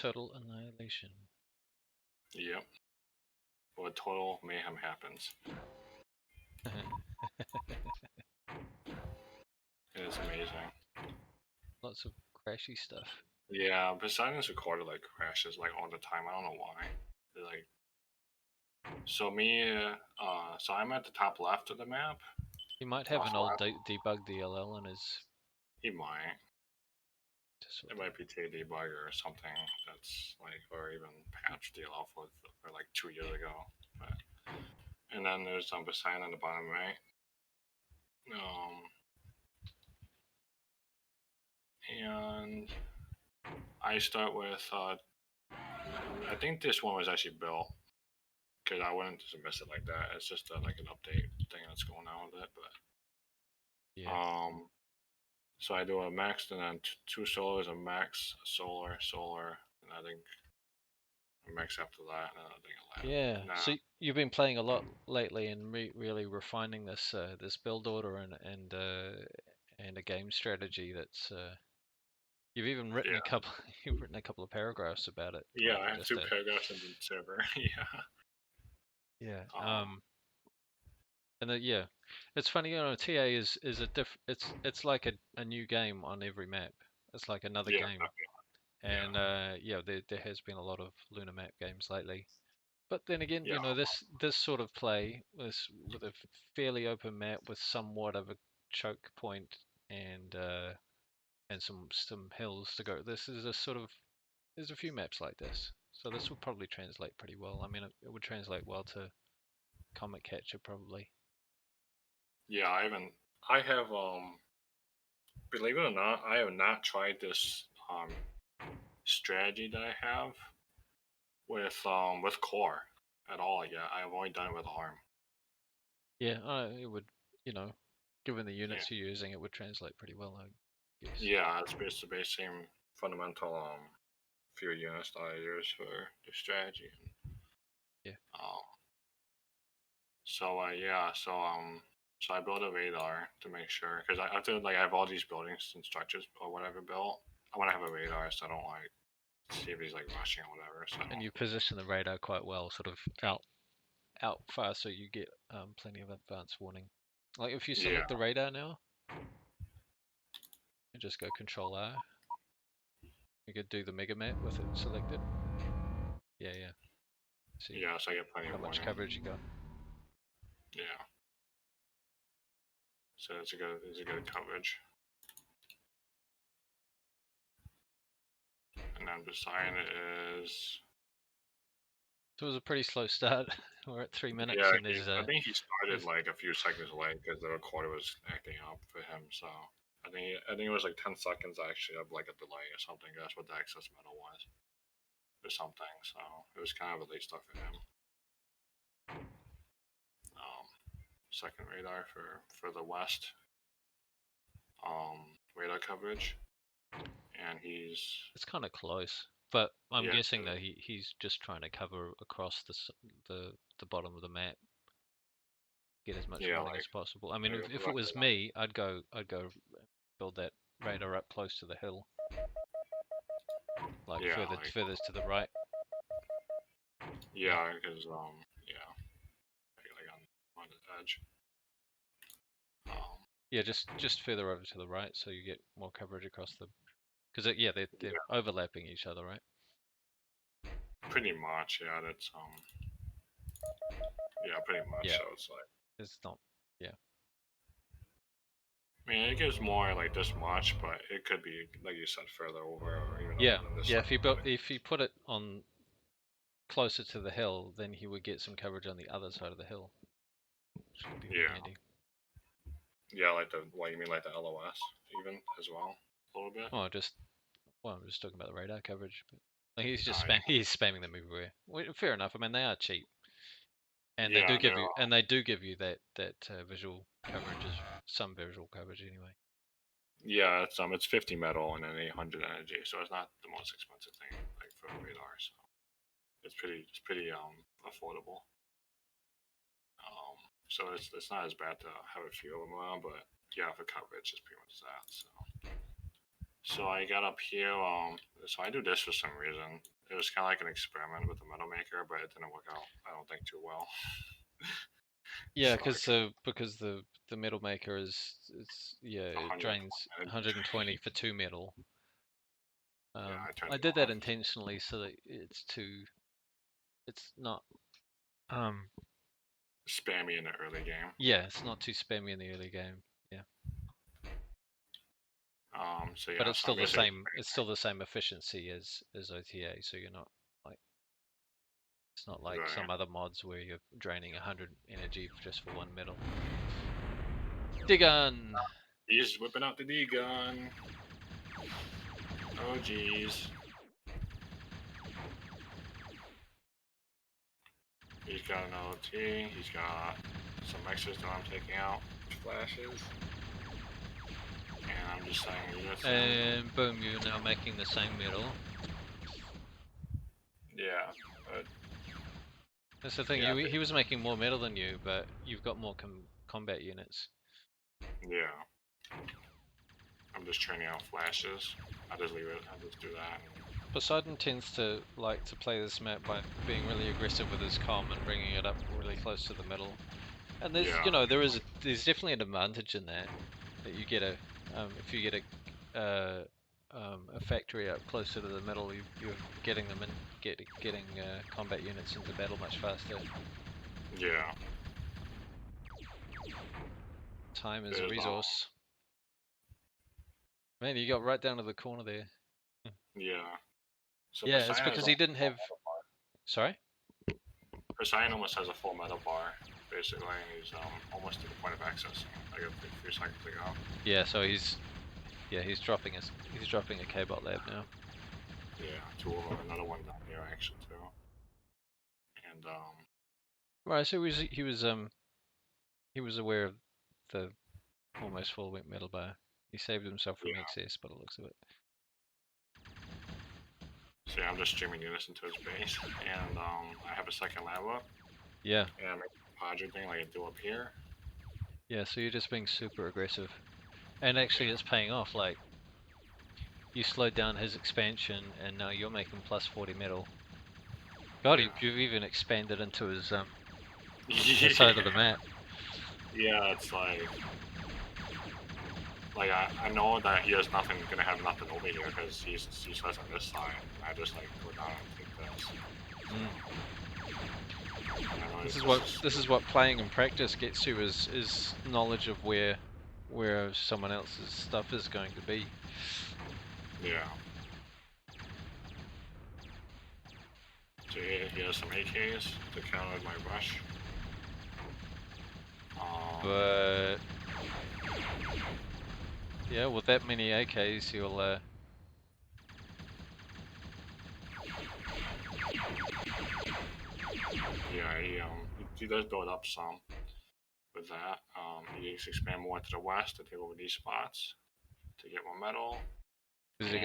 Total annihilation. Yep. Where total mayhem happens. It is amazing. Lots of crashy stuff. Yeah, Poseidon's recorded like crashes like all the time. I don't know why. They're, like, so so I'm at the top left of the map. He might have an Also, old debug DLL in his. he might. It might be T debugger or something that's like, or even patch DLL for like 2 years ago. But, and then there's Poseidon on the bottom right. And I start with I think this one was actually built because I wouldn't dismiss it like that. It's just like an update thing that's going on with it. But yeah. So I do a max and then two solars, a max, solar, and I think a max after that, and I think a lab. Yeah. Nah. So you've been playing a lot lately and really refining this this build order and a game strategy that's. You've even written a couple. You've written a couple of paragraphs about it. Yeah, I have 2 paragraphs in the server. Yeah. Yeah. And yeah, it's funny. TA is a It's like a new game on every map. It's like another game. And there has been a lot of Lunar map games lately. But then again, this sort of play with a fairly open map with somewhat of a choke point and some hills to go. This is there's a few maps like this, so this would probably translate pretty well. I mean, it would translate well to Comet Catcher probably. Yeah, I have believe it or not, I have not tried this strategy that I have with core at all yet. I've only done it with arm. Yeah, it would, given the units you're using, it would translate pretty well, I guess. Yeah, it's basically the same fundamental few units that I use for the strategy. Yeah. So I build a radar to make sure because I have to I have all these buildings and structures or whatever built. I want to have a radar so I don't see if he's rushing or whatever. So and you position the radar quite well, sort of out far, so you get plenty of advance warning. Like if you select the radar now, you just go Control R. You could do the mega map with it selected. Yeah. See so I get plenty how of much warning. coverage you got. Yeah. So it's a good coverage. And then Poseidon is. So it was a pretty slow start. We're at 3 minutes. Yeah, and I think he started a few seconds late because the recorder was acting up for him. So I think it was 10 seconds actually of a delay or something. That's what the excess metal was, or something. So it was kind of a late start for him. Second radar for the west. Radar coverage, and it's kind of close, but I'm guessing that he's just trying to cover across the bottom of the map, get as much warning as possible. I mean, if it was me, I'd go build that radar up close to the hill, further to the right. Yeah, because on the edge. Yeah, just further over to the right, so you get more coverage across the. Because they're overlapping each other, right? Pretty much, yeah. That's yeah, pretty much. Yeah. So it's not, yeah. I mean, it gives more this much, but it could be like you said, further over or even over this if you put it on closer to the hill, then he would get some coverage on the other side of the hill. Which would be handy. Yeah, you mean the LOS even as well a little bit? Oh, I'm just talking about the radar coverage. But he's just he's spamming them everywhere. Fair enough. I mean, they are cheap, and they do give you that visual coverage, some visual coverage anyway. Yeah, it's 50 metal and then 800 energy, so it's not the most expensive thing for a radar. So it's pretty affordable. So it's not as bad to have a few of them around, but yeah, for coverage, it's pretty much that. So So I got up here. So I do this for some reason. It was kind of like an experiment with the metal maker, but it didn't work out. I don't think too well. Yeah, So because the metal maker it 120. drains 120 for 2 metal. Yeah, I turned I it did that on. intentionally so that it's not um Spammy in the early game. yeah, it's not too spammy in the early game. Yeah. So But yeah, it's so I'm still the basically same efficiency as OTA, so you're not like it's not like right. some other mods where you're draining 100 energy just for 1 metal. Digun! He's whipping out the D gun. Oh jeez. He's got an OT. He's got some extras that I'm taking out. Flashes. And I'm just saying units. And boom, you're now making the same metal. Yeah, but That's the thing, yeah, he was making more metal than you, but you've got more combat units. yeah. I'm just training out flashes. I just leave it. I just do that. Poseidon tends to like to play this map by being really aggressive with his comm and bringing it up really close to the middle. And there's, Yeah. there's definitely an advantage in that you get if you get a factory up closer to the middle, you're getting them getting combat units into battle much faster. Yeah. Time is a resource. Man, you got right down to the corner there. Yeah. So Yeah, it's because he didn't have. Sorry. Poseidon almost has a full metal bar, basically. He's almost to the point of access. Like a few seconds ago. Yeah, so he's dropping a K-bot lab now. Yeah, two of them. Another one down here actually too. And Right, so he was aware of the almost full metal bar. He saved himself from excess, by the looks of it. so yeah, I'm just streaming units into his base, and I have a second lab up. Yeah. And I make a Podger thing like I do up here. Yeah, so you're just being super aggressive, and actually it's paying off. Like you slowed down his expansion, and now you're making plus 40 metal. God, you've even expanded into his side of the map. Yeah, it's like I know that he has nothing, gonna have nothing over here because he's less on this side. I just like go down and take this. This is what playing and practice gets you is knowledge of where someone else's stuff is going to be. Yeah. So he has some AKs to counter my rush. But yeah, with that many AKs, you'll yeah, he does build up some with that. He needs to expand more to the west to take over these spots to get more metal. is there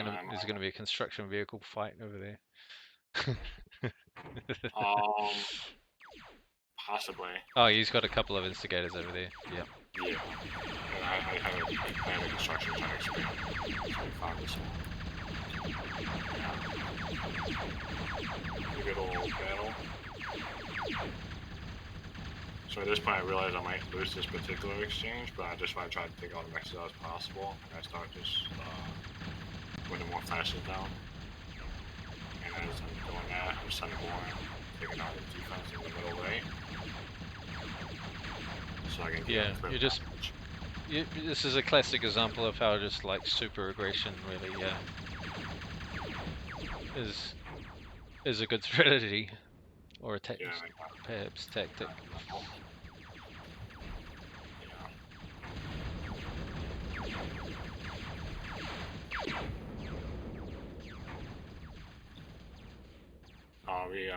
gonna be a construction vehicle fight over there? Possibly. Oh, he's got a couple of instigators over there. Yeah. Yeah. And I had a construction trying to expand. So I found this one. Yeah. A good old battle. So at this point I realized I might lose this particular exchange, but I just want to try to take out as much as possible. And I start just putting more flashes down. And as I'm doing that, I'm sending more, taking out the defense in the middle right. So I can this is a classic example of how just like super aggression really is a good strategy or a perhaps tactic. We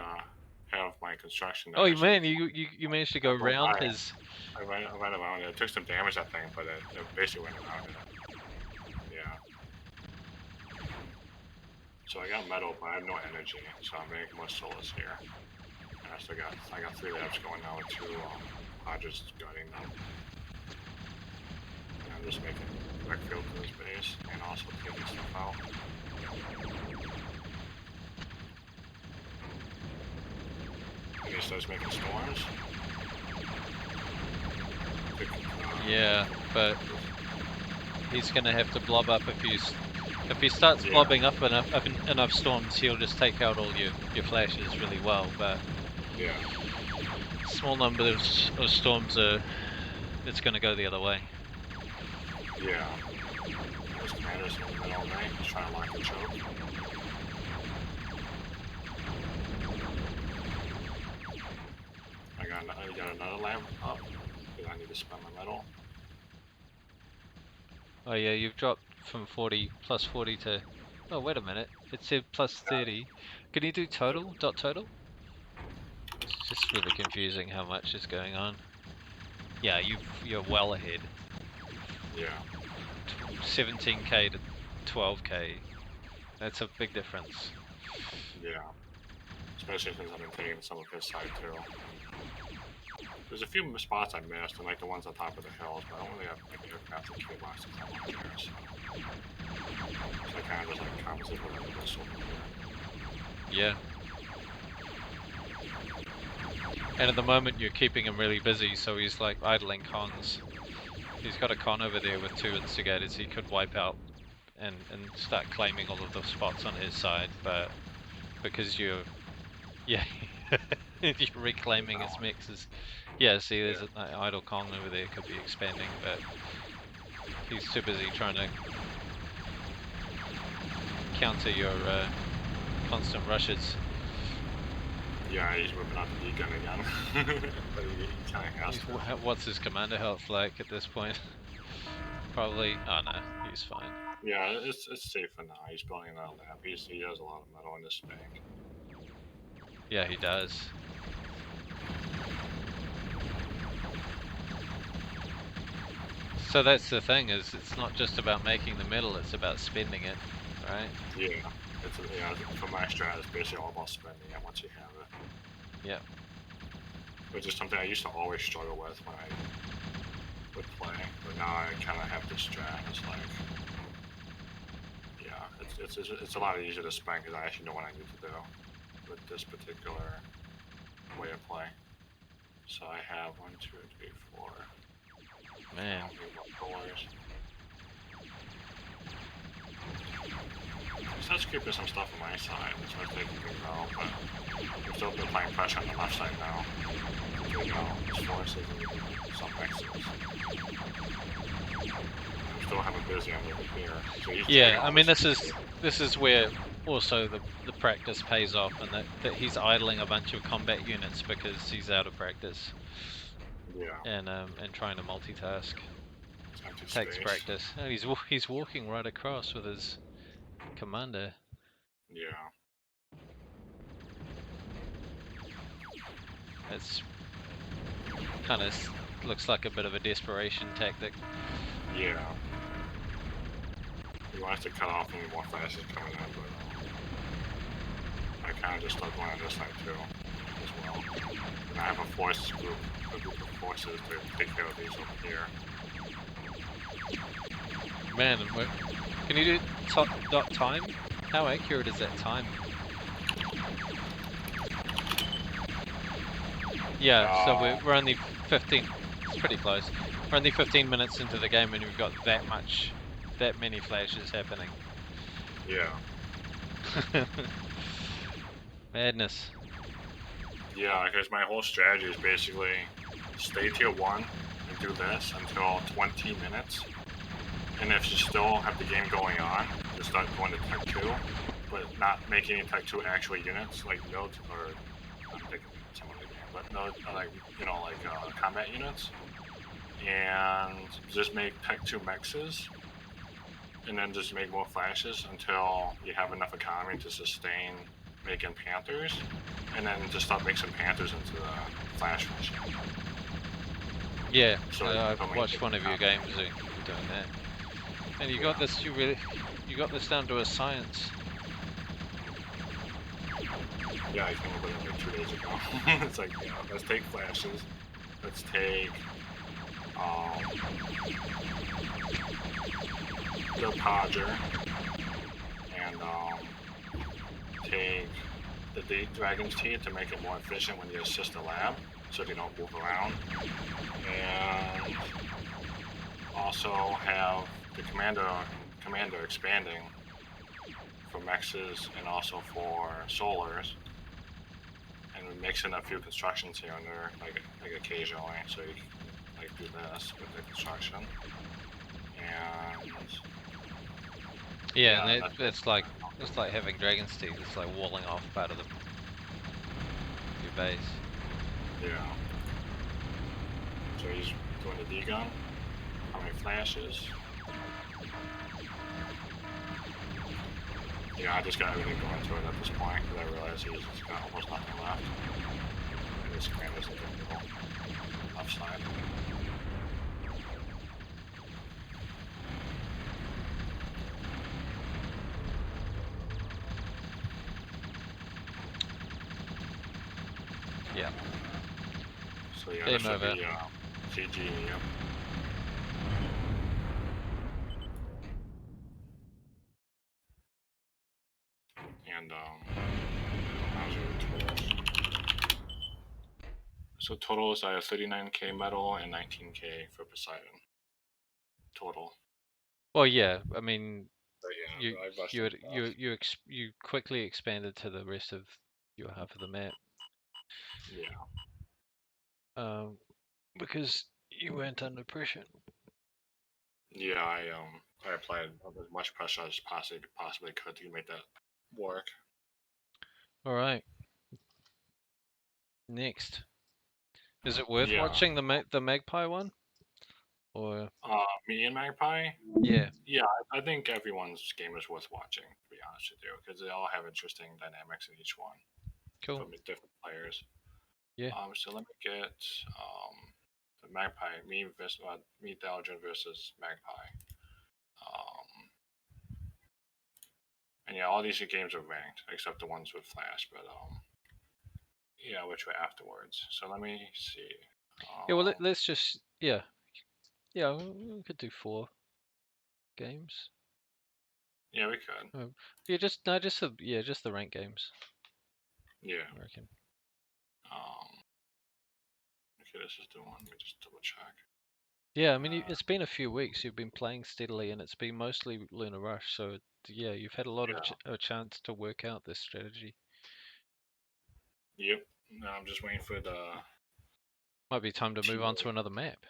have my construction. Oh man, you managed to go around his. I ran around it. It took some damage, I think, but it basically went around it. Yeah. So I got metal, but I have no energy, so I'm making more solas here. And I still got 3 labs going now with 2 Hodges gutting them. And I'm just making backfield to his base and also taking stuff out. And he starts making storms. Yeah, but he's gonna have to blob up if he starts blobbing up enough storms, he'll just take out all your flashes really well. But yeah, small numbers of storms it's gonna go the other way. Yeah. There's commanders in the middle of the night, he's trying to lock the choke. I got another lamp up, because I need to spend my metal. Oh yeah, you've dropped from 40, plus 40 to... Oh, wait a minute. It said plus 30. Can you do total? Dot total? It's just really confusing how much is going on. Yeah, you're well ahead. Yeah. 17k to 12k. That's a big difference. Yeah. Especially since I've been taking some of his side too. There's a few spots I missed, and like the ones on top of the hills, but I don't really have like aircraft or gearboxes on there, so I kind of just like compensate whatever this over Yeah. here. And at the moment you're keeping him really busy, so he's like idling cons. He's got a con over there with 2 instigators he could wipe out and start claiming all of the spots on his side, but because you're reclaiming his mixes. Yeah, see, there's an idle con over there, could be expanding, but he's too busy trying to counter your constant rushes. Yeah, he's whipping out the D-gun again. But he kind of has to. What's his commander health like at this point? Probably. Oh no, he's fine. Yeah, it's safe for now. He's building another lab. He has a lot of metal in this bank. Yeah, he does. So that's the thing, is it's not just about making the metal, it's about spending it, right? Yeah, for my strat, it's basically all about spending it once you have it. Yeah. Which is something I used to always struggle with when I would play, but now I kind of have this strat. It's like, yeah, it's a lot easier to spend because I actually know what I need to do with this particular way of play. So I have 1, 2, 3, 4. Man. So let's keep some stuff on my side, so I think we can go, but we've still been applying pressure on the left side now. You know, his forces and some X's. We still have a busy on over here. So yeah, I mean this is where also the practice pays off, and that he's idling a bunch of combat units because he's out of practice. Yeah. And trying to multitask. Takes practice. And he's walking right across with his commander. Yeah. It's kind of looks like a bit of a desperation tactic. Yeah. He wants to cut off any more flashes coming in, but I kind of just start going on this side too, as well. And I have a group of forces to take care of these over here. Man, can you do dot time? How accurate is that time? Yeah, so we're only 15. It's pretty close. We're only 15 minutes into the game, and we've got that many flashes happening. Yeah. Madness. Yeah, because my whole strategy is basically stay tier 1 and do this until 20 minutes. And if you still have the game going on, just start going to Tech 2, but not making any Tech 2 actual units, like Node, or I'm thinking some other game, but Node, like, you know, like combat units. And just make Tech 2 mexes, and then just make more flashes until you have enough economy to sustain making Panthers, and then just start mixing Panthers into the flash machine. Yeah, so I've watched one of your games doing that. And you got this, you got this down to a science. Yeah, I came up with it like 2 days ago. It's like, let's take flashes, let's take the podger and take the dragon's teeth to make it more efficient when you assist the lab, so they don't move around. And also have the commander expanding for mexes and also for solars, and we mix in a few constructions here and there, like occasionally, so you can like do this with the construction. And yeah, and it's like having dragon's teeth. It's like walling off part of your base. Yeah. So he's doing the D-gun. How many flashes? Yeah, I just got everything going to it at this point because I realized he's got almost nothing left. And his commander's in the middle. Left side. Yeah. So yeah, this should be CG, yep. And how's your totals? So totals, I have 39k metal and 19k for Poseidon. Total. Well, yeah. I mean, But yeah, you quickly expanded to the rest of your half of the map. Yeah. Because you weren't under pressure. Yeah, I applied as much pressure as possibly could to make that work. All right. Next, is it worth watching the Magpie one? Or me and Magpie? Yeah. Yeah, I think everyone's game is worth watching, to be honest with you, because they all have interesting dynamics in each one. Cool. From different players. Yeah. So let me get the Magpie, me Thaldren versus Magpie. And yeah, all these games are ranked except the ones with Flash, but yeah, which were afterwards. So let me see. Yeah. Well, let's just yeah. We could do 4 games. Yeah, we could. Yeah, just the rank games. Yeah. I reckon. Okay, this is the one. Let me just double check. Yeah, I mean, it's been a few weeks. You've been playing steadily, and it's been mostly Lunar Rush. So yeah, you've had a lot of a chance to work out this strategy. Yep. Now I'm just waiting for the. Might be time to move on to another map.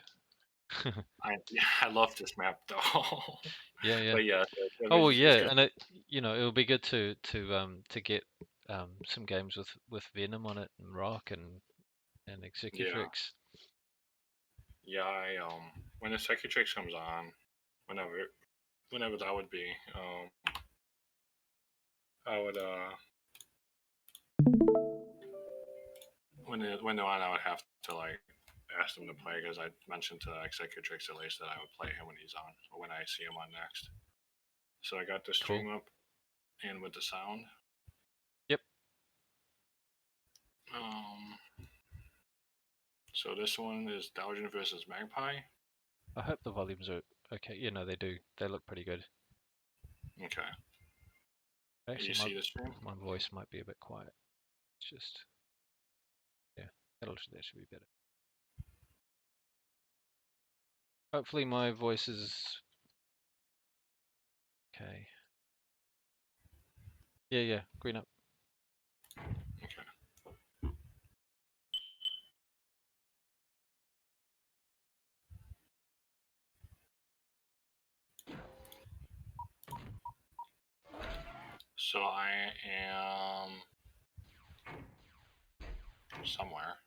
I love this map though. Yeah. But yeah. Oh well, yeah, and it'll be good to get some games with Venom on it and Rock and Executrix. Yeah, I when the Executrix comes on, whenever that would be, I would when they're on, I would have to like ask them to play because I mentioned to Executrix at least that I would play him when he's on or when I see him on next. So I got the stream up and with the sound. Yep. So this one is Thaldren versus Magpie. I hope the volumes are okay. You know, they do. They look pretty good. Okay. Actually, you see the stream? My voice might be a bit quiet. It's just, yeah, that should be better. Hopefully my voice is okay. Yeah, green up. Okay. So I am somewhere.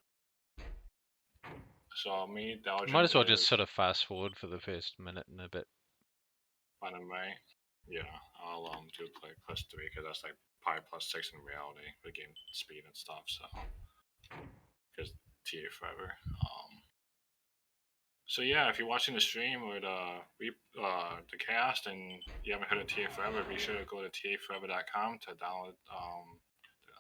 So me, Thaldren. Might as well just sort of fast forward for the first minute and a bit. Fun and May. Yeah, I'll do like +3 because that's like pi +6 in reality with game speed and stuff. So because TA forever. So yeah, if you're watching the stream or the cast and you haven't heard of TA Forever, be sure to go to taforever.com to download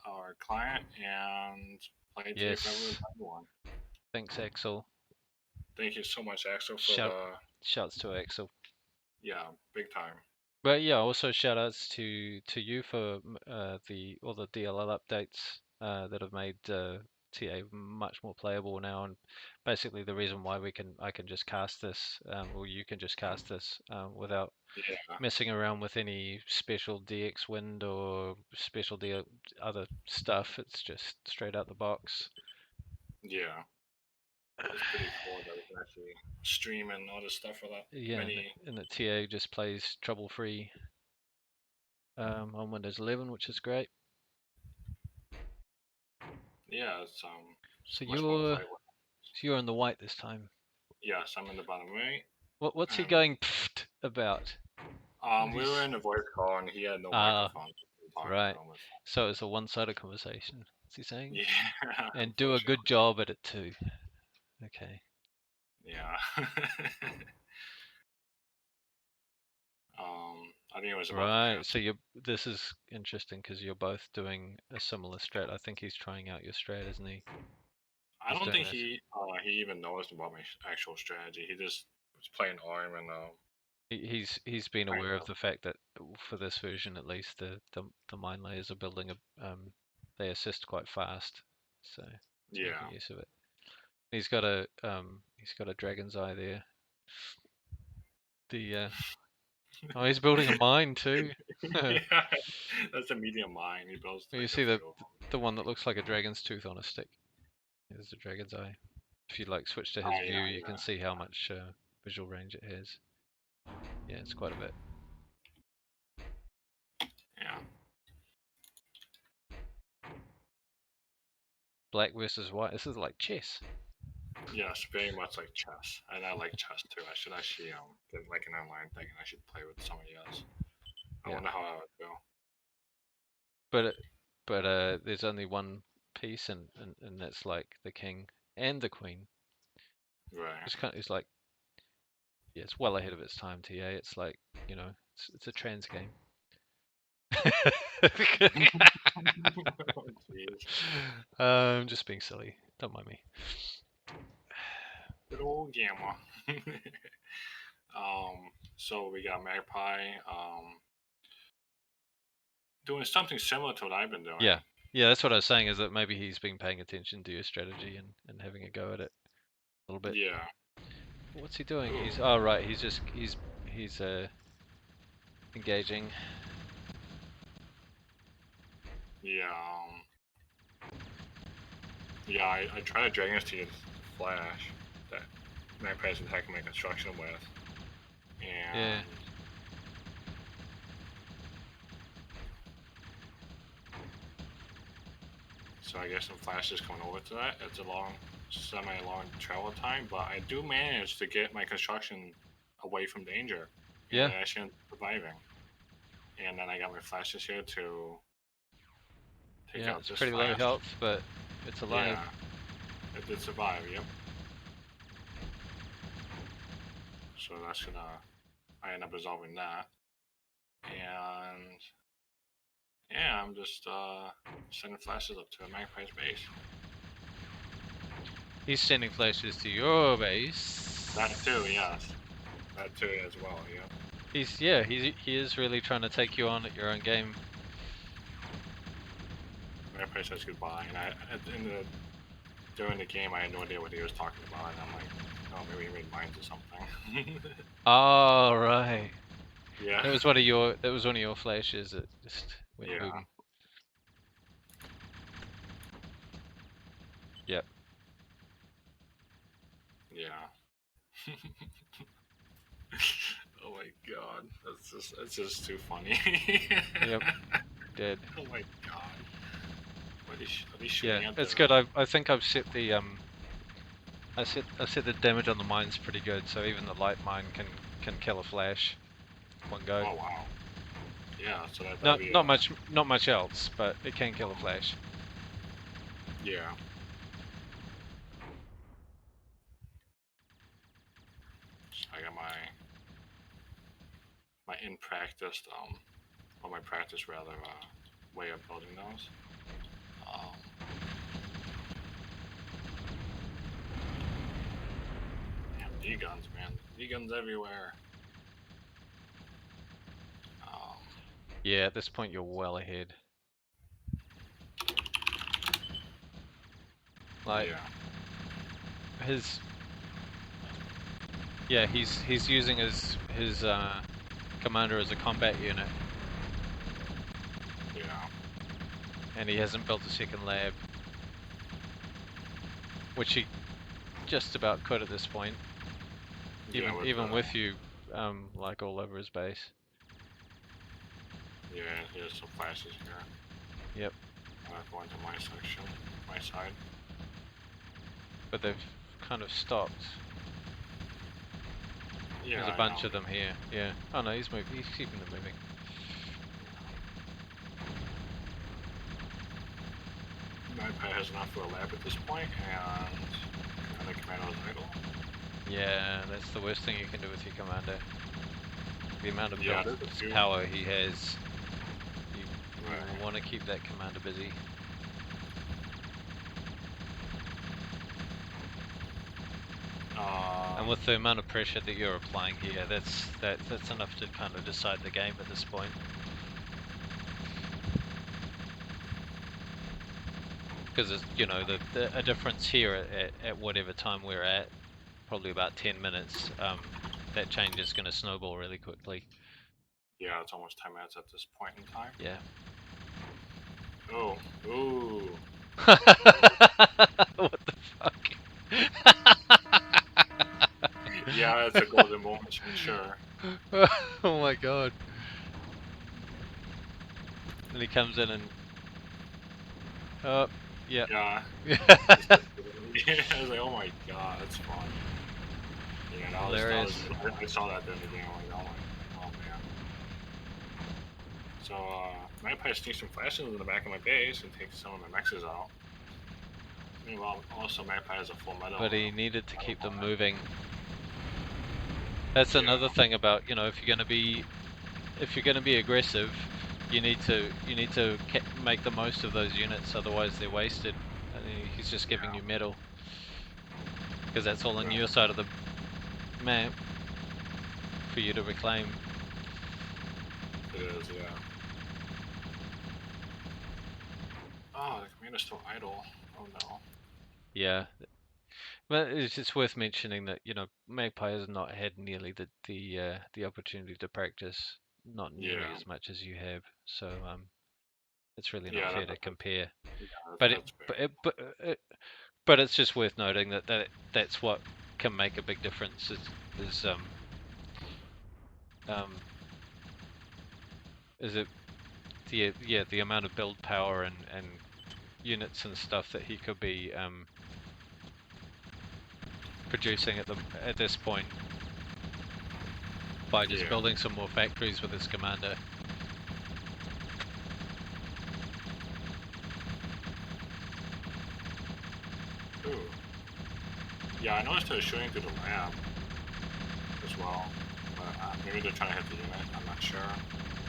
our client and play TA Forever with everyone. Thanks, Axel. Thank you so much, Axel, for Shouts to Axel. Yeah, big time. But yeah, also shout outs to you for all the DLL updates that have made TA much more playable now, and basically the reason why I can just cast this, or you can just cast this without messing around with any special DX wind or special other stuff. It's just straight out the box. Yeah. It's pretty cool that we can actually stream and all this stuff without and the TA just plays trouble free on Windows 11, which is great. Yeah, it's so much more playable. So you're in the white this time. Yes, I'm in the bottom right. What's he going pfft about? We were in a voice call and he had no microphone. Right. So it's a one-sided conversation. What's he saying? Yeah. And do a good job at it too. Okay. Yeah. I think it was about right. So this is interesting because you're both doing a similar strat. I think he's trying out your strat, isn't he? I don't think he even knows about my actual strategy. He just was playing ARM and he's been aware of the fact that for this version at least the mine layers are building they assist quite fast, so making use of it. He's got a dragon's eye there. Oh, he's building a mine too. Yeah, that's a medium mine. He builds. You see the one that looks like a dragon's tooth on a stick. There's the dragon's eye. If you like switch to his view, you can see how much visual range it has. Yeah, it's quite a bit. Yeah. Black versus white. This is like chess. Yes, very much like chess, and I like chess too. I should actually get like an online thing, and I should play with somebody else. I wonder how that would go. But there's only one piece, and that's like the king and the queen. Right. It's like, yeah, it's well ahead of its time. TA. It's like, you know, it's a trans game. I'm just being silly. Don't mind me. Good old Gamma. So we got Magpie doing something similar to what I've been doing. Yeah, that's what I was saying, is that maybe he's been paying attention to your strategy and having a go at it a little bit. Yeah. What's he doing? He's he's engaging. Yeah. Yeah, I tried to Dragon to get Flash that Magpie's attacking my construction with. And yeah. So I guess some Flash is coming over to that. It's a semi-long travel time, but I do manage to get my construction away from danger. Yeah. And I actually end up surviving. And then I got my Flashes here to take out it's this pretty Flash. low health, but it's alive. Yeah, it did survive, yep. So that's gonna... I end up resolving that. And... yeah, I'm just sending Flashes up to Magpie's base. He's sending Flashes to your base. That too, yes. That too as well, yeah. He is really trying to take you on at your own game. Magpie says goodbye, and during the game I had no idea what he was talking about, and I'm like, oh, maybe he made mines or something. Oh right. Yeah. That was one of your flashes that just went boom. Yep. Yeah. Oh my god, that's just too funny. Yep. Dead. Oh my god. What are they shooting at? It's good. I think I've set the I set the damage on the mines pretty good, so even the light mine can kill a flash one go. Oh wow. Yeah, so that not much else, but it can kill a flash. Yeah. So I got my in practice or my practice rather way of building those. E-guns, man. E-guns everywhere. Yeah, at this point you're well ahead. Like his he's using his commander as a combat unit. Yeah. And he hasn't built a second lab, which he just about could at this point. Even with you, like all over his base. Yeah, here's some flashes here. Yep. Going to my section, my side. But they've kind of stopped. Yeah, There's a bunch of them here. Yeah. Oh no, he's moving. He's keeping them moving. Magpie has enough for a lab at this point, and the commando's idle. Yeah, that's the worst thing you can do with your commander. The amount of build power he has, you want to keep that commander busy. And with the amount of pressure that you're applying here, that's enough to kind of decide the game at this point. Because you know a difference here at whatever time we're at, probably about 10 minutes. That change is going to snowball really quickly. Yeah, it's almost 10 minutes at this point in time. Yeah. Oh, ooh. What the fuck? Yeah, it's a golden moment for sure. Oh my god. And he comes in and... Oh, yeah. Yeah. I was like, oh my god, that's fun. Yeah, that was I saw that during the game. I was like, oh man. So, Magpie sneaks some flashes in the back of my base and takes some of my mexes out. Meanwhile, also Magpie has a full metal. But he needed to keep them moving. That's another thing about, you know, if you're going to be aggressive, you need to make the most of those units, otherwise they're wasted. And he's just giving you metal, because that's all on your side of the map for you to reclaim. It is, yeah. Oh, the commander's still idle. Oh no. Yeah. But it's just worth mentioning that, you know, Magpie has not had nearly the opportunity to practice, not nearly as much as you have. So it's really not fair to compare. But it's just worth noting that's what can make a big difference is it the amount of build power and units and stuff that he could be producing at this point by just building some more factories with his commander. Ooh. Yeah, I noticed they were shooting through the lab as well. But maybe they're trying to hit the unit, I'm not sure.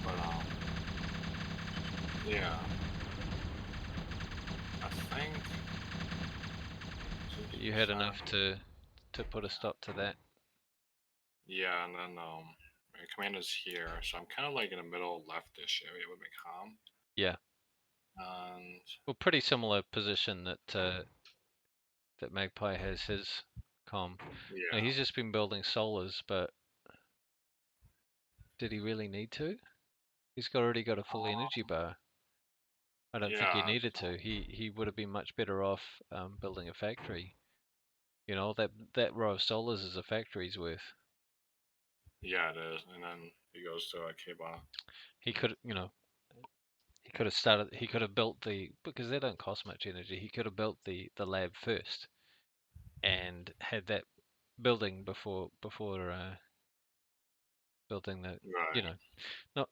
But yeah. I think you had enough to put a stop to that. Yeah, and then my commander's here, so I'm kind of like in the middle leftish area with my comm. Yeah. And well, pretty similar position that Magpie has his comm. Yeah. Now, he's just been building solars, but did he really need to? He's already got a full energy bar. I don't think he needed to. He would have been much better off building a factory. You know, that row of solars is a factory's worth. Yeah, it is. And then he goes to K-Bar. He could, you know, he could have started. He could have built because they don't cost much energy. He could have built the lab first, and had that building before building the. You know, not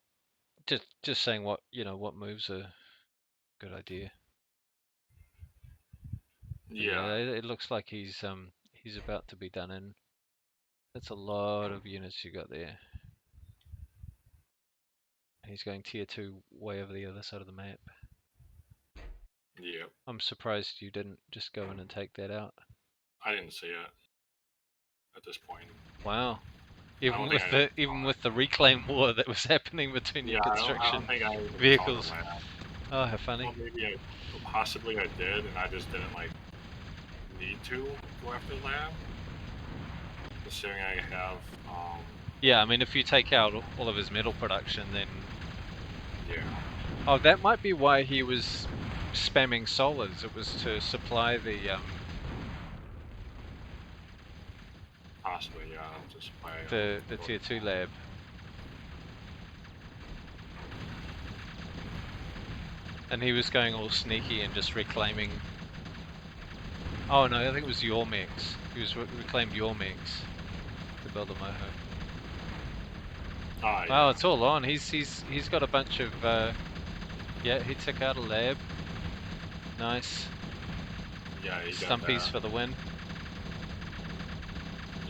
just saying what moves are good idea. Yeah, it looks like he's about to be done in. That's a lot of units you got there. He's going tier 2 way over the other side of the map. Yeah. I'm surprised you didn't just go in and take that out. I didn't see it. at this point. Wow. Even with the reclaim war that was happening between your construction I don't think I even vehicles. saw the lab. Oh, how funny. Well, possibly I did, and I just didn't like need to go after the lab. Considering I have. Yeah, I mean, if you take out all of his metal production, then. Yeah. Oh, that might be why he was spamming solars. It was to supply the. Possibly, yeah. To supply. The tier 2 lab. And he was going all sneaky and just reclaiming. Oh no, I think it was your mix. He was reclaimed your mix to build a moho. Yeah. Wow, it's all on. He's got a bunch of. Yeah, he took out a lab. Nice. Yeah, he Stumpies for the win.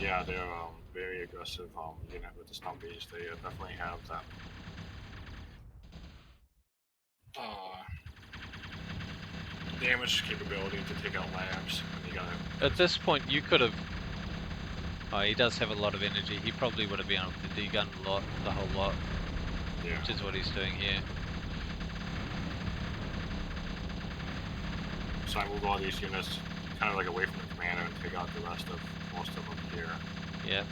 Yeah, they're very aggressive unit with the Stumpies. They definitely have that. Damage capability to take out labs. At this point, you could have. Oh, he does have a lot of energy. He probably would have been able to degun the whole lot. Yeah. Which is what he's doing here. So I move all these units kind of like away from the commander and take out the rest of most of them here. Yeah.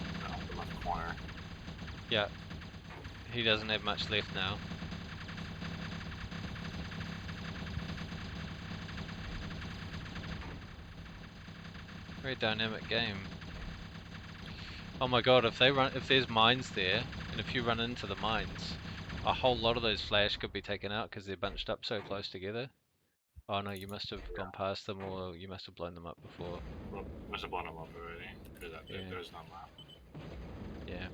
The left corner. Yeah. He doesn't have much left now. Very dynamic game. Oh my god, if there's mines there, and if you run into the mines, a whole lot of those flash could be taken out because they're bunched up so close together. Oh no, you must have gone past them, or you must have blown them up before. Well, must have blown them up already. There's none left. Yeah.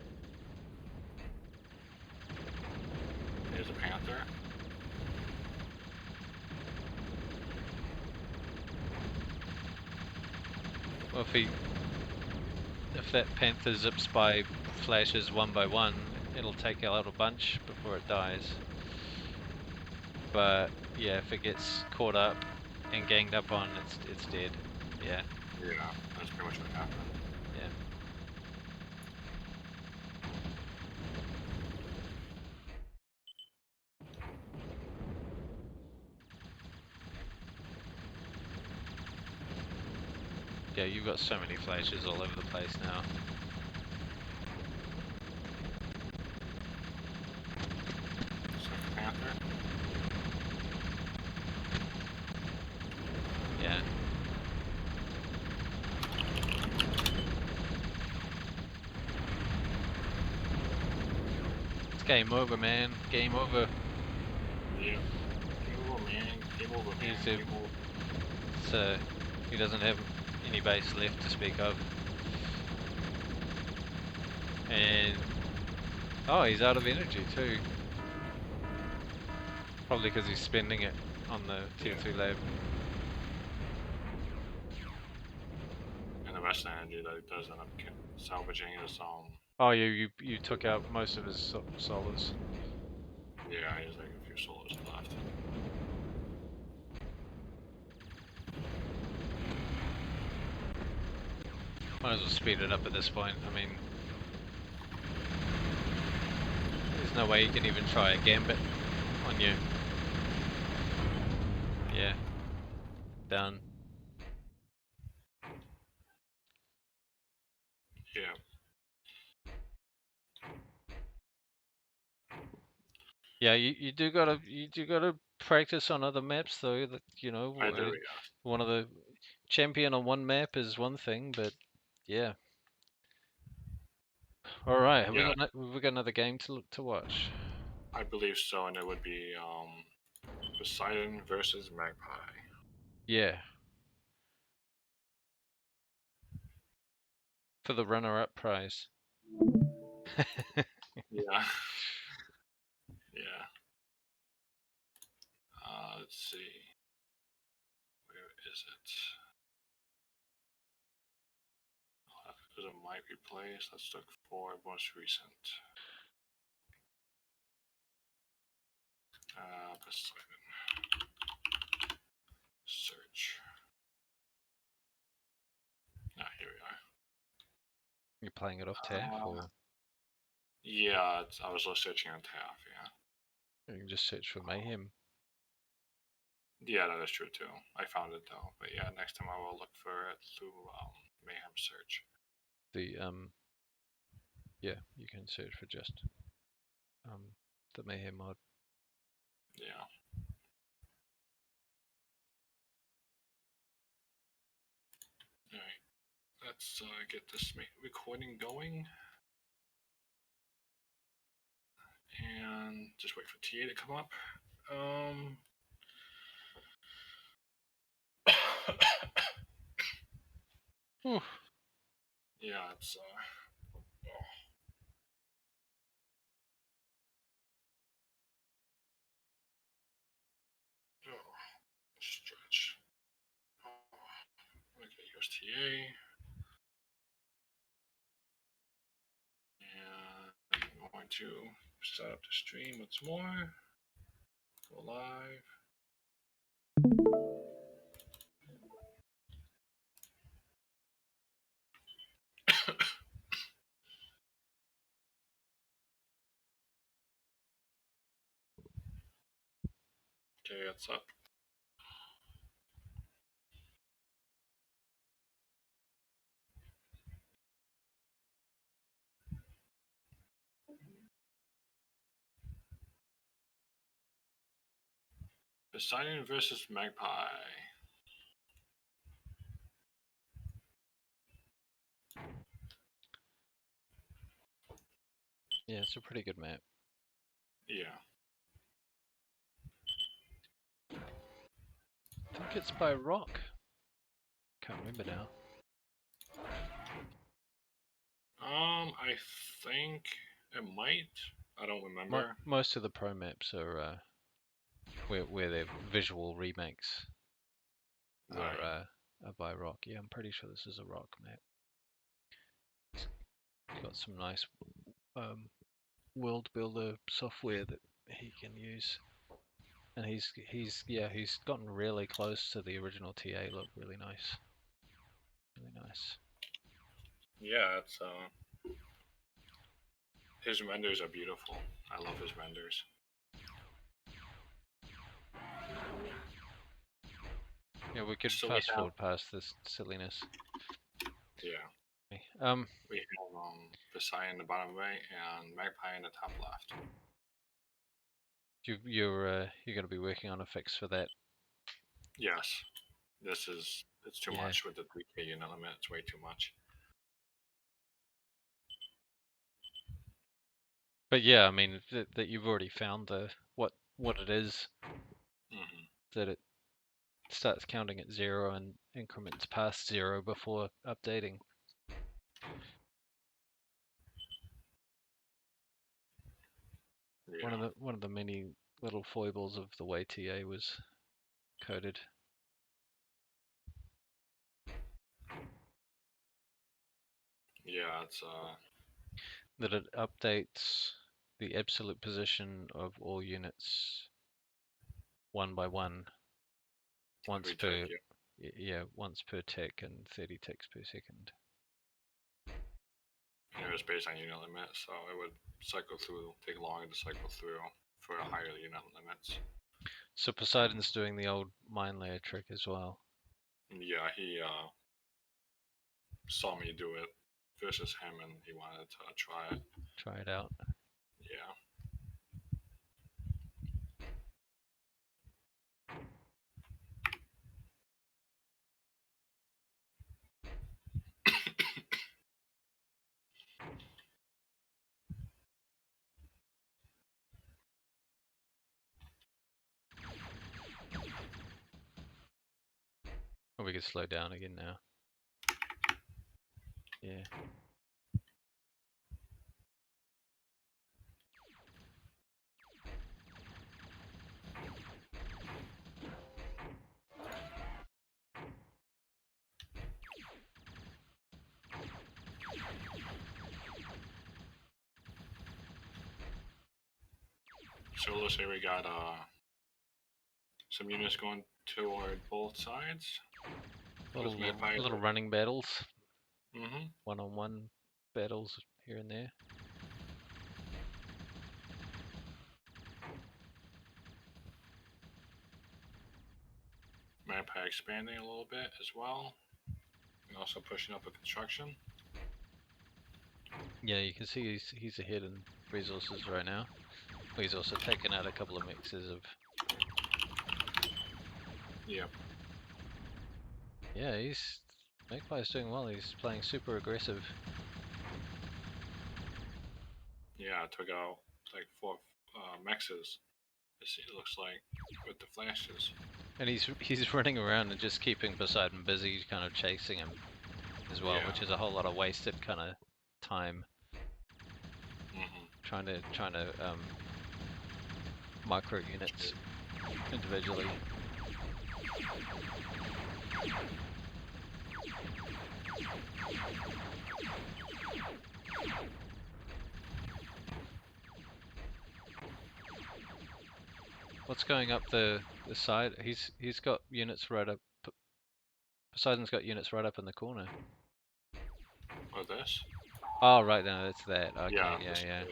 There's a panther. Well, if that panther zips by flashes one by one, it'll take out a bunch before it dies. But yeah, if it gets caught up and ganged up on, it's dead. Yeah. Yeah, that's pretty much what happened. Yeah. Yeah, you've got so many flashes all over the place now. Panther. Yeah. It's game over, man. Game over. Yeah. Game over, man. Game over, man. Game over. So he doesn't have any base left to speak of. And oh, he's out of energy too. Probably because he's spending it on the tier 2 lab. And the rest of the energy that he does end up salvaging is Oh, you took out most of his solars. Yeah, he has like a few solars left. Might as well speed it up at this point. I mean, there's no way you can even try a gambit on you. Yeah. Done. Yeah. Yeah, you do gotta practice on other maps though. That you know, I do, yeah. One of the champion on one map is one thing, but yeah. All right, have we got another game to watch? I believe so, and it would be Poseidon versus Magpie. Yeah. For the runner-up prize. Yeah. Yeah. Let's see. Where is it? Because it might be placed. Let's look for most recent. Poseidon. Search. Ah, here we are. You're playing it off TAF, or yeah, I was just searching on TAF. Yeah. you can just search for Mayhem. Yeah, that is true too. I found it though, but yeah, next time I will look for it through Mayhem search. The yeah, you can search for just the Mayhem mod. Yeah. All right, let's get this recording going, and just wait for TA to come up. Yeah, it's stretch. Okay, here's TA. And I'm going to set up the stream once more. Go live. Okay, it's up. Poseidon versus Magpie. Yeah, it's a pretty good map. Yeah. I think it's by Rock. Can't remember now. I think it might. I don't remember. Most of the pro maps are where they're visual remakes are by Rock. Yeah, I'm pretty sure this is a Rock map. It's got some nice world builder software that he can use, and he's gotten really close to the original TA look. Really nice. Yeah, it's his renders are beautiful. I love his renders. Yeah, we could fast forward past this silliness. Yeah. Okay. We have Poseidon in the bottom right and Magpie in the top left. You're going to be working on a fix for that. Yes. It's too much with the 3K unit limit. It's way too much. But yeah, I mean that you've already found what it is. That it starts counting at 0 and increments past 0 before updating. Yeah. One of the many little foibles of the way TA was coded. Yeah, it's that it updates the absolute position of all units one by one once per once per tick and 30 ticks per second. And it was based on unit limit, so it would take longer to cycle through for higher unit limits. So Poseidon's doing the old mine layer trick as well. Yeah, he saw me do it versus him, and he wanted to try it. Try it out. Yeah. Oh, we could slow down again now. Yeah. So let's say we got some units going toward both sides. Little running battles. Mm-hmm. One-on-one battles here and there. Magpie expanding a little bit as well. And also pushing up with construction. Yeah, you can see he's ahead in resources right now. He's also taken out a couple of mixes of. Yep. Yeah, Magpie's doing well. He's playing super aggressive. Yeah, I took out like 4 mexes. It looks like with the flashes. And he's running around and just keeping Poseidon busy, kind of chasing him as well, Yeah. which is a whole lot of wasted kind of time. Trying to micro units individually. What's going up the side? He's got units right up. Poseidon's got units right up in the corner. Oh, this? Oh, right now it's that. Okay, Yeah. yeah.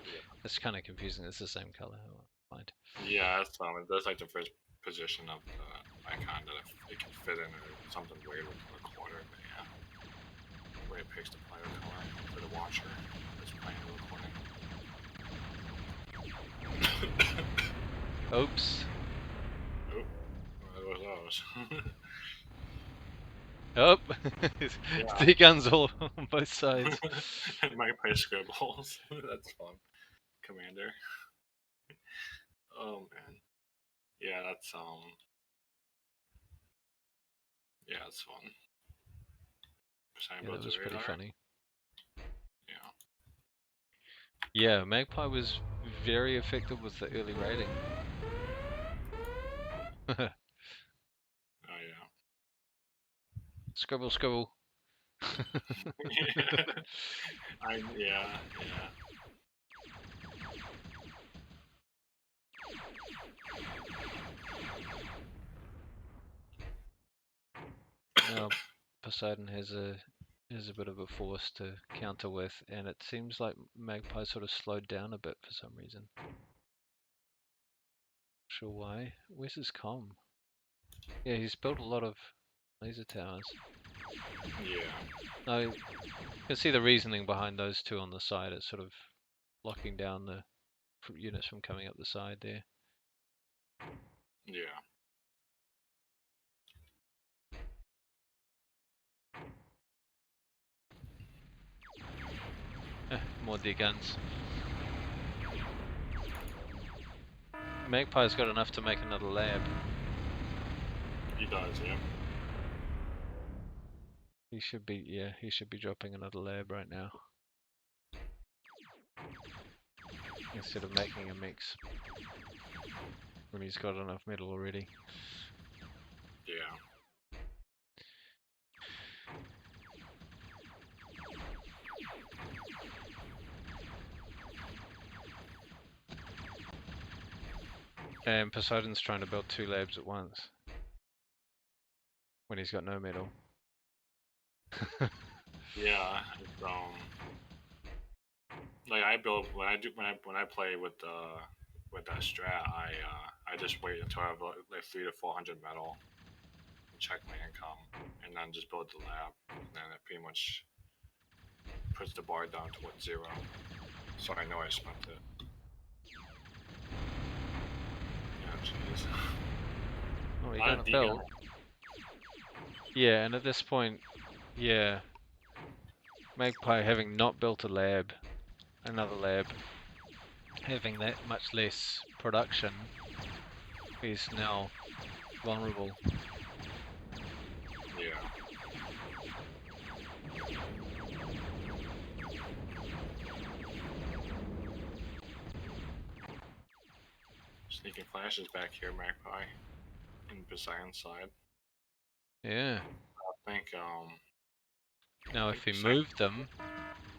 It's kind of confusing. It's the same color. Mind. Yeah, that's like the first position of the icon that it can fit in something weird with the corner. But yeah, the way it picks the player color for the watcher that's playing the recording. Oops. Oh, what was those? Oh, the guns all on both sides. Magpie scribbles. That's fun. Commander. Oh man. Yeah, that's yeah, it's fun. Yeah, that was pretty funny. Yeah. Yeah, Magpie was very effective with the early raiding. Oh yeah. Scribble, scribble. Yeah. Now Poseidon has a bit of a force to counter with, and it seems like Magpie sort of slowed down a bit for some reason. Not sure why. Where's his comm? Yeah, he's built a lot of laser towers. Yeah. Now, you can see the reasoning behind those two on the side. It's sort of locking down the units from coming up the side there. Yeah. More D guns. Magpie's got enough to make another lab. He does, yeah. He should be dropping another lab right now. Instead of making a mix. When he's got enough metal already. Yeah. And Poseidon's trying to build 2 labs at once. When he's got no metal. Yeah, it's, like I build when I play with that strat, I just wait until I have like 300 to 400 metal, and check my income, and then just build the lab, and then it pretty much puts the bar down towards 0, so I know I spent it. Yeah, jeez. Oh, you're gonna build. Yeah, and at this point, yeah, Magpie having not built a lab, another lab, having that much less production, is now vulnerable. Yeah. Sneaking flashes back here, Magpie, in Poseidon's side. Yeah. I think Now if he moved them,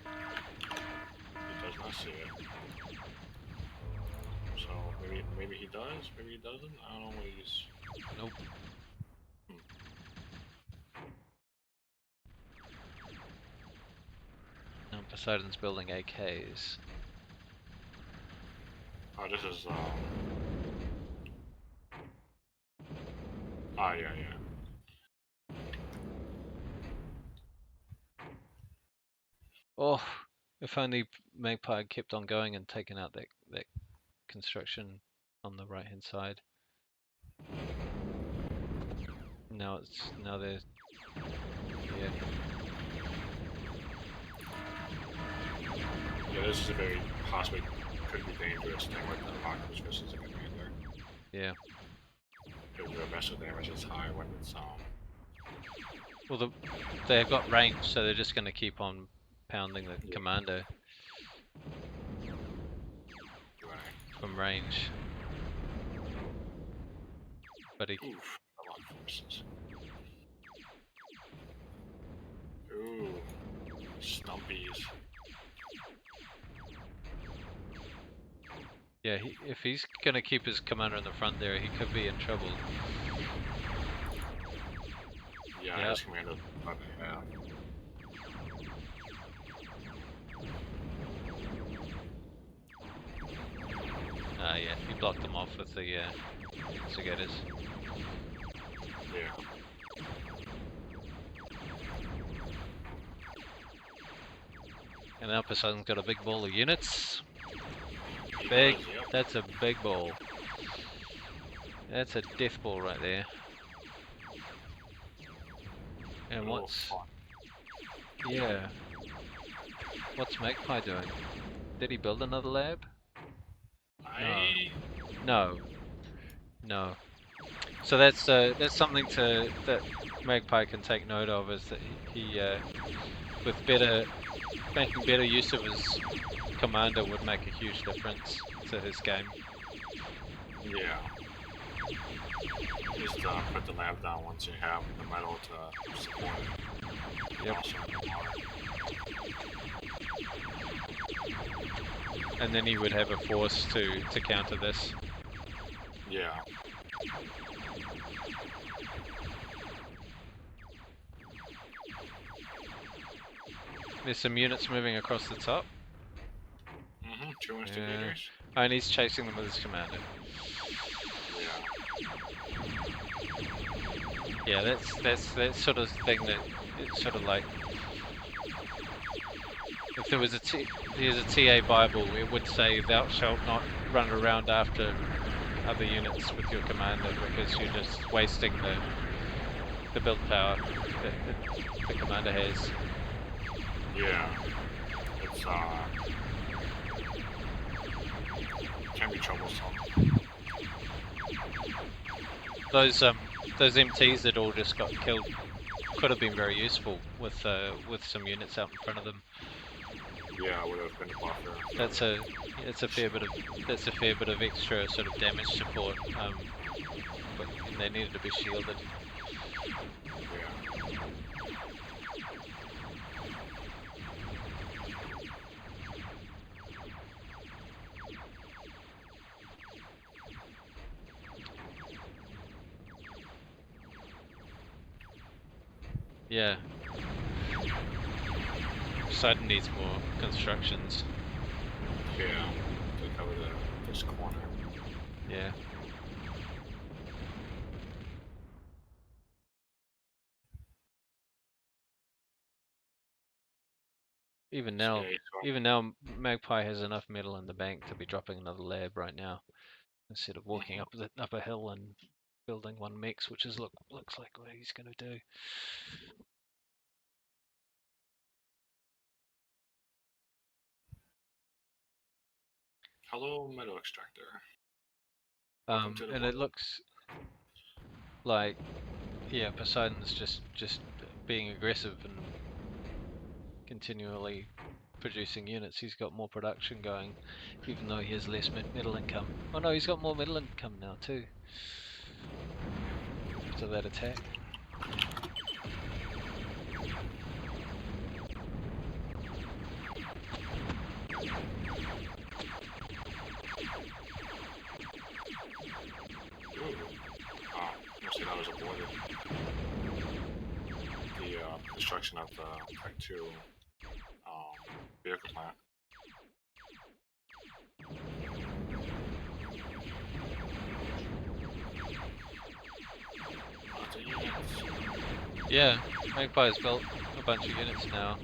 he does not see it. So maybe he does, maybe he doesn't. I don't know what he's. Nope. Now Poseidon's building AKs. Oh, this is oh yeah. Oh, if only Magpie had kept on going and taken out that construction on the right hand side. Now they're yeah. Yeah, this is a very possibly could be dangerous thing with the Apocalypse versus a commander. Yeah. Because the vessel damage is high when it's Well, they've got range, so they're just going to keep on pounding the commander from range. But he. Oof, a lot of forces. Ooh, stumpies. Yeah, if he's going to keep his commander in the front there, he could be in trouble. Yeah, yep. his commander about half. Yeah, he blocked them off with the Cigadas. Yeah. And now Poseidon's got a big ball of units. He Big. does, yep. That's a big ball. That's a death ball right there. And what's... Yeah. What's Magpie doing? Did he build another lab? No. So that's something that Magpie can take note of, is that he with making better use of his commander would make a huge difference to his game. Yeah. Just put the lab down once you have the metal to support it. Yep. And then he would have a force to counter this. Yeah. There's some units moving across the top. Mm-hmm. 2 instigators. Oh, and he's chasing them with his commander. Yeah. Yeah, that's that sort of thing that it's sort of like, if there was there's a TA Bible, it would say, "Thou shalt not run around after other units with your commander, because you're just wasting the build power that the commander has." Yeah. It's can be troublesome. Those MTs that all just got killed could have been very useful with some units out in front of them. Yeah, it would have been a buffer. That's a fair bit of extra sort of damage support. But they needed to be shielded. Yeah. Poseidon needs more constructions. Yeah, to cover this corner. Yeah. Even now, Magpie has enough metal in the bank to be dropping another lab right now, instead of walking up a hill and building one mix, which looks like what he's going to do. Hello, metal extractor. And it looks like, yeah, Poseidon's just being aggressive and continually producing units. He's got more production going, even though he has less metal income. Oh no, he's got more metal income now too, after that attack. That was avoided. The construction of the Tech 2 vehicle plant. Lots of units. Yeah, Magpie's built a bunch of units now.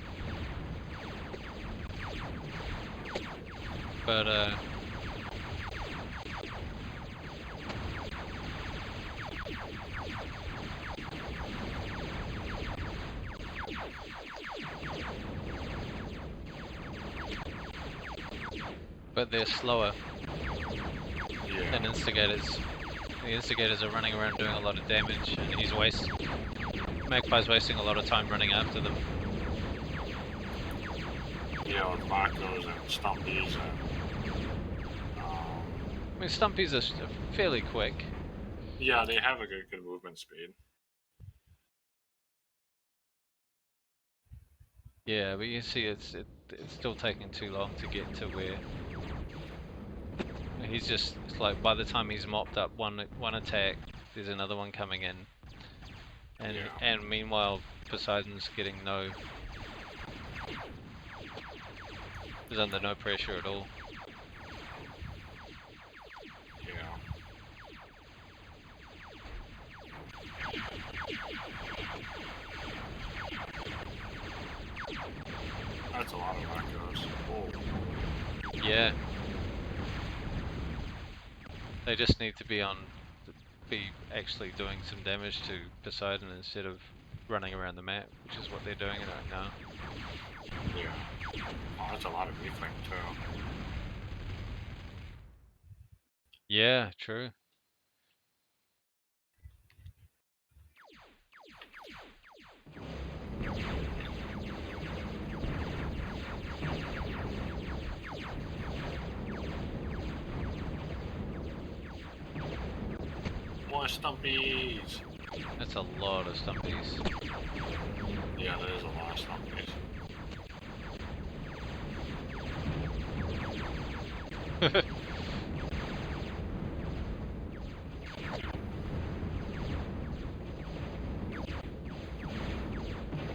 But they're slower than instigators. The instigators are running around doing a lot of damage, and Magpie's wasting a lot of time running after them. Yeah, with Marcos and Stumpies and... I mean, Stumpies are fairly quick. Yeah, they have a good movement speed. Yeah, but you see it's still taking too long to get to where... it's like by the time he's mopped up one attack, there's another one coming in. And meanwhile, Poseidon's getting is under no pressure at all. Yeah. That's a lot of Marcos. Oh. Yeah. They just need to be actually doing some damage to Poseidon instead of running around the map, which is what they're doing right now. Yeah. Oh, that's a lot of reclaim too. Yeah, true. More Stumpies! That's a lot of Stumpies. Yeah, there is a lot of Stumpies.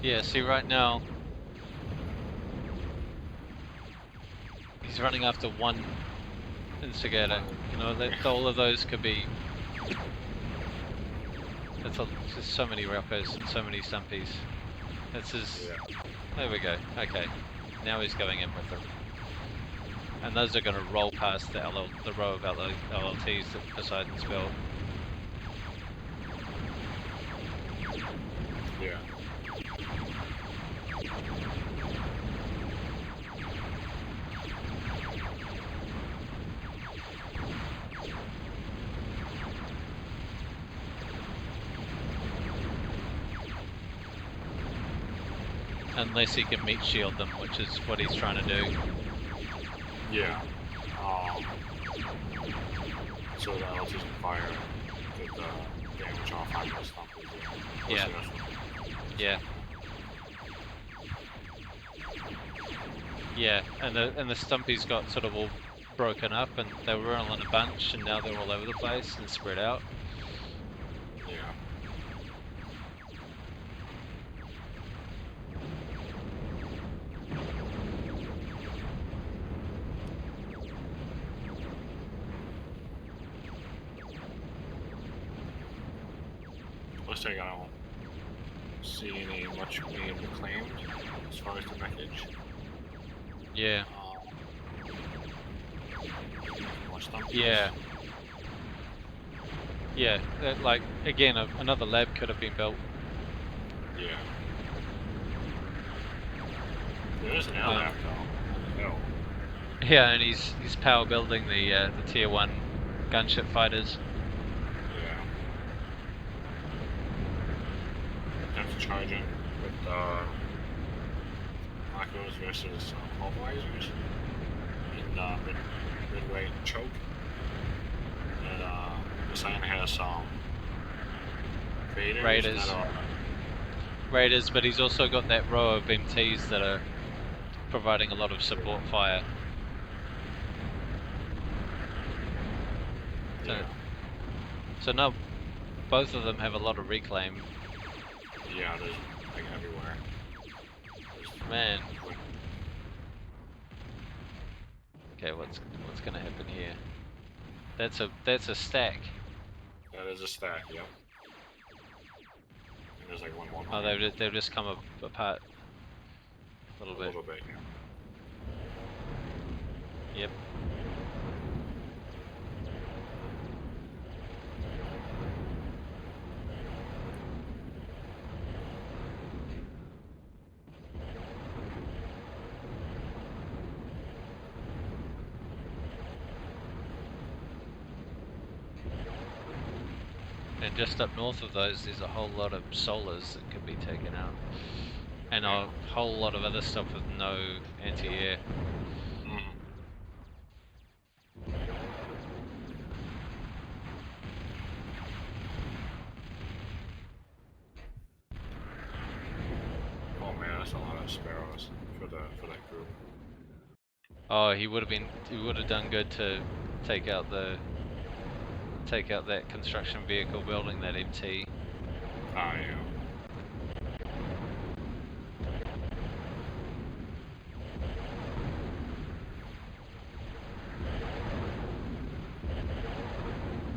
Yeah, see right now, he's running after one instigator. You know, all of those could be... There's just so many Rappers and so many Stumpies. This is... There we go. Okay. Now he's going in with them. And those are going to roll past the row of LLTs that Poseidon's built. Yeah. Unless he can meat shield them, which is what he's trying to do. Yeah. So the LLTs can fire get the damage off on those Stumpies. Yeah. Yeah. Yeah, and the Stumpies got sort of all broken up, and they were all in a bunch, and now they're all over the place and spread out. Yeah. Looks like I don't see much being reclaimed as far as the wreckage. Yeah. More Stumpies. Yeah. Yeah, like, again, another lab could have been built. Yeah. There is an L lab though. No. Yeah, and he's power building the tier 1 gunship fighters. Yeah. Have to charge it with Marcos versus pulverizers in mid-weight choke. And Poseidon has some Raiders, but he's also got that row of MTs that are providing a lot of support fire. So now both of them have a lot of reclaim. Yeah, there's like everywhere. Man. Okay, what's gonna happen here? That's a stack. That is a stack, yep. And there's like one more. Oh, they've just come apart a little bit. Yeah. Yep. And just up north of those, there's a whole lot of solars that could be taken out. And a whole lot of other stuff with no anti-air. Oh man, that's a lot of sparrows for that group. Oh, he would have done good to take out that construction vehicle building that MT. Ah, yeah.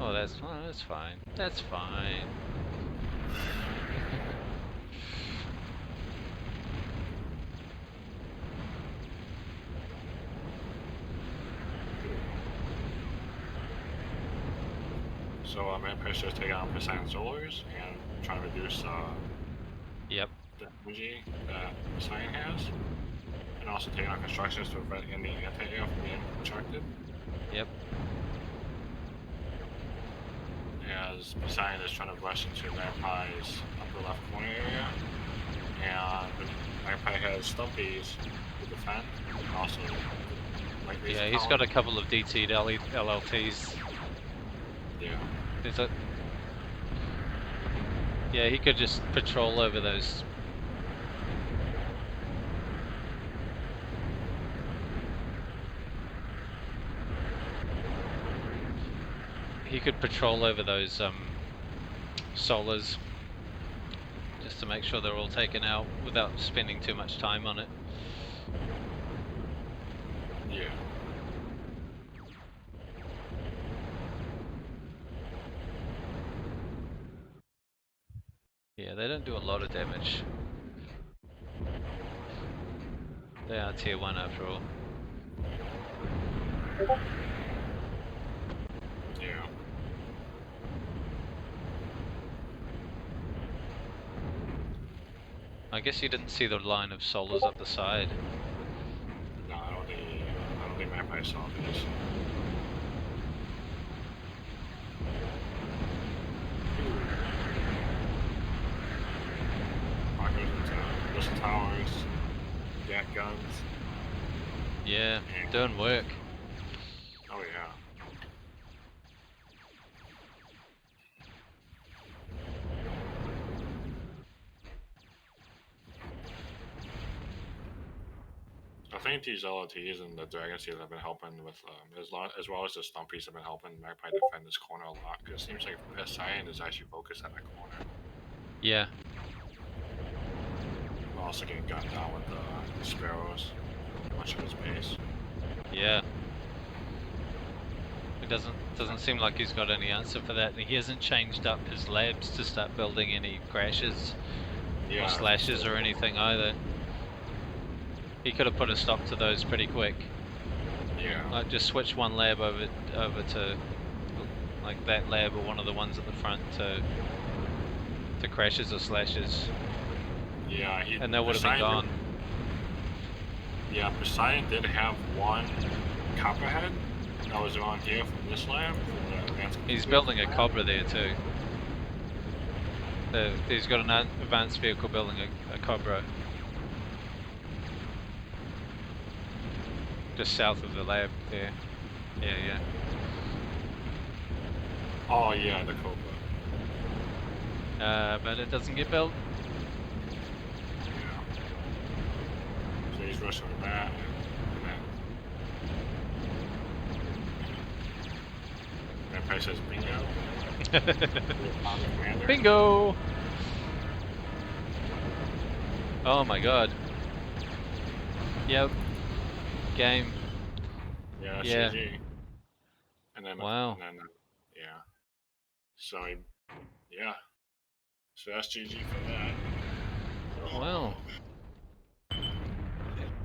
Oh, that's fine. That's fine. So Magpie's just taking out Poseidon Solars and trying to reduce Yep. the energy that Poseidon has. And also taking out constructions to prevent any anti-air from being constructed. Yep. As Poseidon is trying to rush into Magpie's upper left corner area. And Magpie has Stumpies to defend. And also, like, Yeah, he's got a couple of DT'd LLTs. Yeah. Yeah, he could just patrol over those. He could patrol over those solars just to make sure they're all taken out without spending too much time on it. Yeah. Yeah, they don't do a lot of damage. They are tier 1 after all. Yeah. I guess you didn't see the line of solars up the side. No, I don't think Magpie saw this. Missile towers, gat guns. Yeah, doing work. Oh yeah. I think these LLTs and the Dragon Seals have been helping with, as well as the Stumpies have been helping Magpie defend this corner a lot, because it seems like Poseidon is actually focused on that corner. Yeah. We're also getting gunned down with the Sparrows, much of his base. Yeah. It doesn't seem like he's got any answer for that, and he hasn't changed up his labs to start building any crashes or slashes or anything either. He could have put a stop to those pretty quick. Yeah. Like just switch one lab over to like that lab or one of the ones at the front to crashes or slashes. Yeah, and they would have been gone. Yeah, Poseidon did have one copperhead that was around here from this lab. He's building a Cobra there too. He's got an advanced vehicle building a Cobra. Just south of the lab there. Yeah. Oh yeah, the Cobra. But it doesn't get built. Yeah. So he's rushing with that. That price says bingo. Bingo! Oh my god. Yep. Game. Yeah, that's Yeah. GG. And then Wow. yeah. So yeah. So that's GG for that. Wow.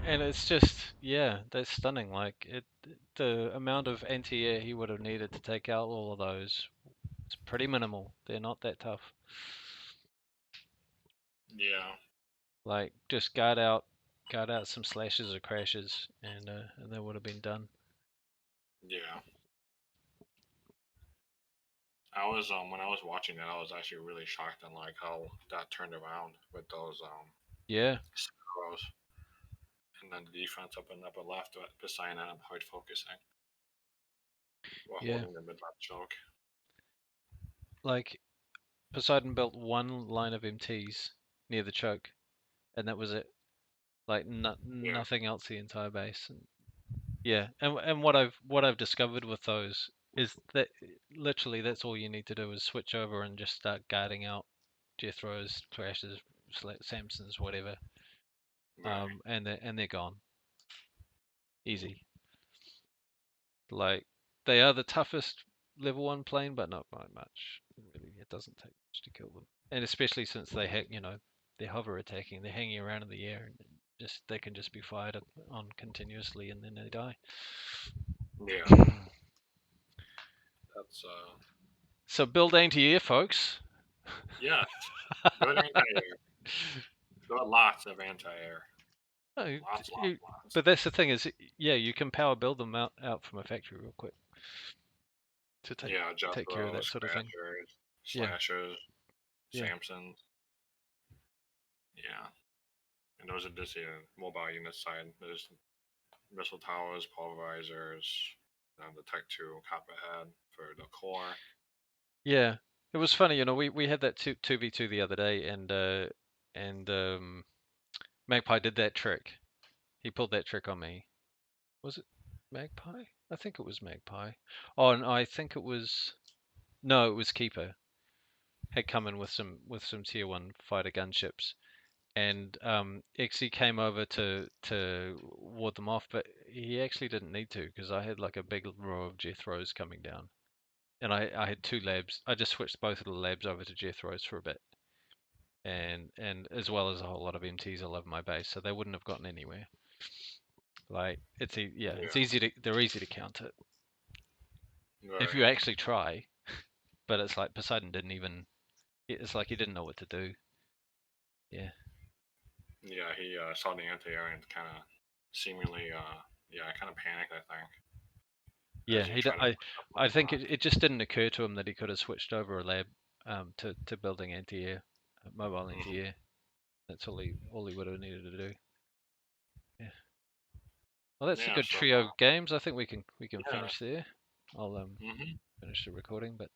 And it's just, yeah, that's stunning. Like the amount of anti-air he would have needed to take out all of those is pretty minimal. They're not that tough. Yeah. Like just guard out some slashes or crashes, and they would have been done. Yeah. I was when I was watching that, I was actually really shocked on like how that turned around with those Yeah, sparrows, and then the defense up and upper left, Poseidon and hard focusing while yeah. holding the mid left choke. Like Poseidon built one line of MTs near the choke, and that was it. Like Yeah. nothing else the entire base. And yeah, and what I've discovered with those is that literally that's all you need to do is switch over and just start guarding out Jethros, Crashes, Samsons, whatever, Right. and they're gone, easy. Like they are the toughest level 1 plane, but not by much. Really, it doesn't take much to kill them, and especially since they they're hover attacking, they're hanging around in the air, and just they can just be fired on continuously, and then they die. Yeah. That's So build anti-air, folks. yes. Good anti-air. Got lots of anti-air. No, Lots, lots, lots. but that's the thing is, yeah, you can power build them out from a factory real quick to Yeah, take care of that Jethros, sort of thing. Crashers, Yeah, Slashers, yeah, Samsons. Yeah. And those are just mobile unit side. There's missile towers, pulverizers, the Tech 2 Copperhead for the core. yeah. It was funny, we had that 2v2 the other day, and Magpie did that trick. He pulled that trick on me. Was it Magpie? I think it was Magpie. Oh, no, I think it was. No, it was Keeper. Had come in with some tier 1 fighter gunships, and XE came over to ward them off, but he actually didn't need to because I had like a big row of Jethros coming down, and I had 2 labs. I just switched both of the labs over to Jethros for a bit, and as well as a whole lot of MTs all over my base, so they wouldn't have gotten anywhere. Like it's Yeah. easy to they're easy to counter if you Right. actually try, but it's like Poseidon didn't even. It's like he didn't know what to do. Yeah. Yeah, he saw the anti-air and kind of seemingly, yeah, kind of panicked, I think, Yeah, as he tried to push up on I the think left. it just didn't occur to him that he could have switched over a lab to building anti-air, mobile Mm-hmm. anti-air. That's all he would have needed to do. Yeah. Well, that's a Yeah, good so, trio of games. I think we can yeah. finish there. I'll Mm-hmm. finish the recording, but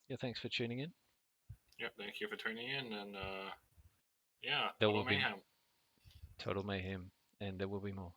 yeah, thanks for tuning in. Yep, thank you for tuning in, and yeah, There Total will be Mayhem. Total Mayhem, and there will be more.